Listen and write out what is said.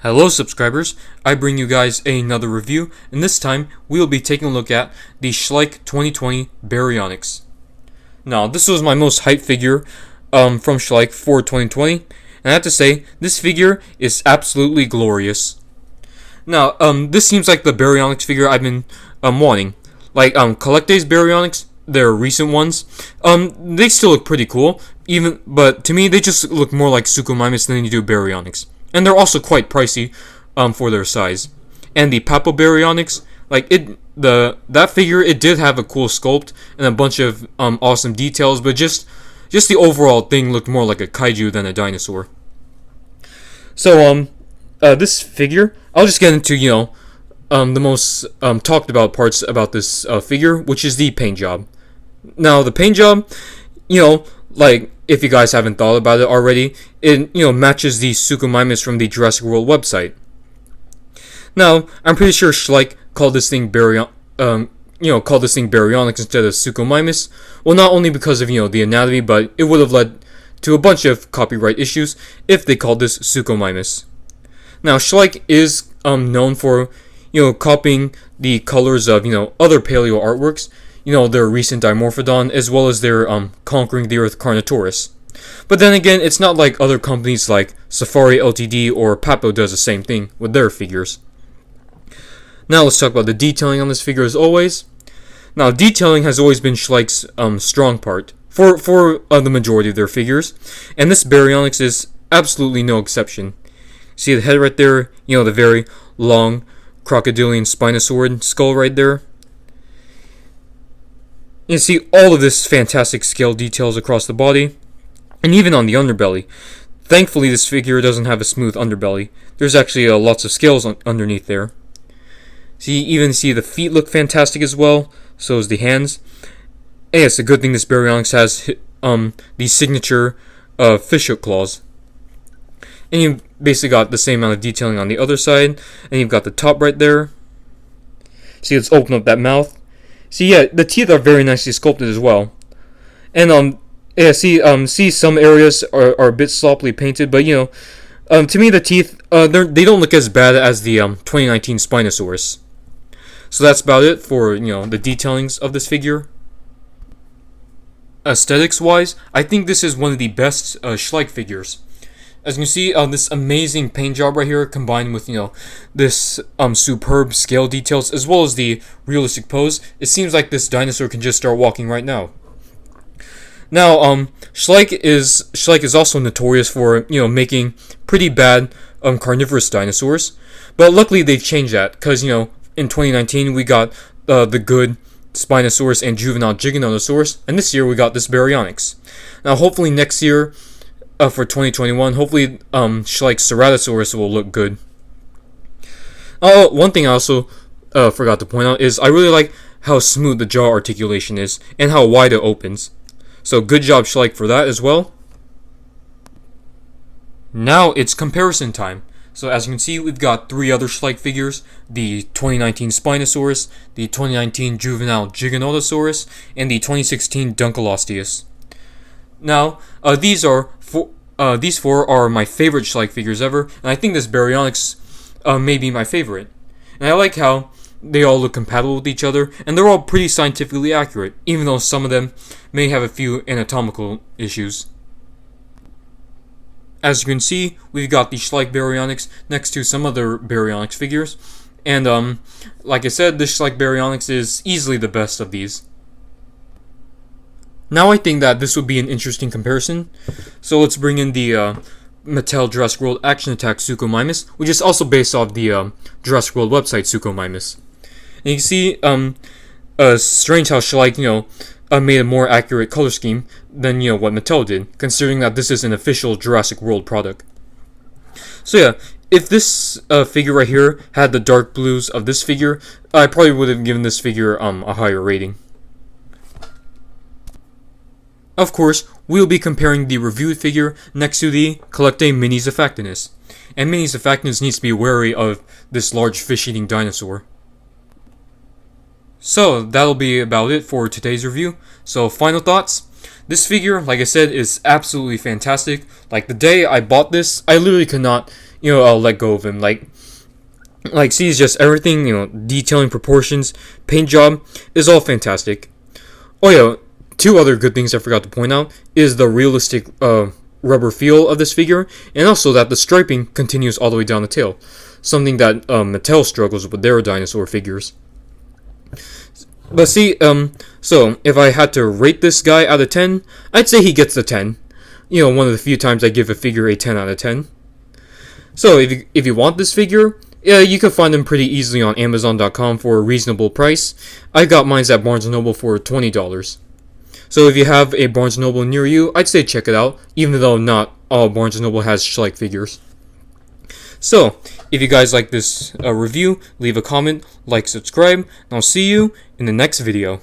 Hello subscribers, I bring you guys another review, and this time we will be taking a look at the Schleich 2020 Baryonyx. Now, this was my most hyped figure from Schleich for 2020, and I have to say, this figure is absolutely glorious. Now, this seems like the Baryonyx figure I've been wanting. Like, Collect Days Baryonyx, their recent ones, they still look pretty cool, but to me, they just look more like Suchomimus than they do Baryonyx. And they're also quite pricey for their size. And the Baryonyx, that figure, it did have a cool sculpt and a bunch of awesome details, but just the overall thing looked more like a kaiju than a dinosaur. So this figure, I'll just get into the most talked about parts about this figure, which is the paint job. Now the paint job, if you guys haven't thought about it already, it matches the Suchomimus from the Jurassic World website. Now, I'm pretty sure Schleich called this thing Baryonyx instead of Suchomimus. Well, not only because of the anatomy, but it would have led to a bunch of copyright issues if they called this Suchomimus. Now, Schleich is known for copying the colors of other paleo artworks. Their recent Dimorphodon, as well as their Conquering the Earth Carnotaurus. But then again, it's not like other companies like Safari Ltd. Or Papo does the same thing with their figures. Now let's talk about the detailing on this figure as always. Now, detailing has always been Schleich's strong part for the majority of their figures, and this Baryonyx is absolutely no exception. See the head right there, the very long crocodilian spinosaurid skull right there. You see all of this fantastic scale details across the body, and even on the underbelly. Thankfully, this figure doesn't have a smooth underbelly. There's actually lots of scales underneath there. Even see the feet look fantastic as well, so is the hands. And it's a good thing this Baryonyx has the signature fishhook claws. And you basically got the same amount of detailing on the other side, and you've got the top right there. See, let's open up that mouth. See, the teeth are very nicely sculpted as well. And, see some areas are a bit sloppily painted, but, to me the teeth, they don't look as bad as the 2019 Spinosaurus. So that's about it for, the detailings of this figure. Aesthetics-wise, I think this is one of the best Schleich figures. As you can see, this amazing paint job right here, combined with, this superb scale details, as well as the realistic pose, it seems like this dinosaur can just start walking right now. Now, Schleich is also notorious for, making pretty bad carnivorous dinosaurs, but luckily they've changed that, because, in 2019 we got the good Spinosaurus and juvenile Giganotosaurus, and this year we got this Baryonyx. Now, hopefully next year, for 2021, hopefully Schleich's Ceratosaurus will look good. One thing I also forgot to point out is I really like how smooth the jaw articulation is and how wide it opens. So good job Schleich for that as well. Now it's comparison time. So as you can see, we've got three other Schleich figures: the 2019 Spinosaurus, the 2019 juvenile Giganotosaurus, and the 2016 Dunkleosteus. Now, these four are my favorite Schleich figures ever, and I think this Baryonyx may be my favorite. And I like how they all look compatible with each other, and they're all pretty scientifically accurate, even though some of them may have a few anatomical issues. As you can see, we've got the Schleich Baryonyx next to some other Baryonyx figures, and like I said, this Schleich Baryonyx is easily the best of these. Now I think that this would be an interesting comparison, so let's bring in the Mattel Jurassic World Action Attack Suchomimus, which is also based off the Jurassic World website Suchomimus. And you can see, strange how Schleich, made a more accurate color scheme than, what Mattel did, considering that this is an official Jurassic World product. So yeah, if this figure right here had the dark blues of this figure, I probably would have given this figure a higher rating. Of course, we'll be comparing the reviewed figure next to the Collect Day Mini Zephactinus. And Mini Zephactinus needs to be wary of this large fish-eating dinosaur. So, that'll be about it for today's review. So, final thoughts? This figure, like I said, is absolutely fantastic. Like, the day I bought this, I literally could not, I'll let go of him. See, it's just everything, detailing, proportions, paint job is all fantastic. Oh yeah, two other good things I forgot to point out is the realistic rubber feel of this figure, and also that the striping continues all the way down the tail, something that Mattel struggles with their dinosaur figures. But see, so if I had to rate this guy out of 10, I'd say he gets the 10. One of the few times I give a figure a 10 out of 10. So if you want this figure, yeah, you can find them pretty easily on Amazon.com for a reasonable price. I got mine at Barnes & Noble for $20. So if you have a Barnes & Noble near you, I'd say check it out, even though not all Barnes & Noble has Schleich figures. So, if you guys like this review, leave a comment, like, subscribe, and I'll see you in the next video.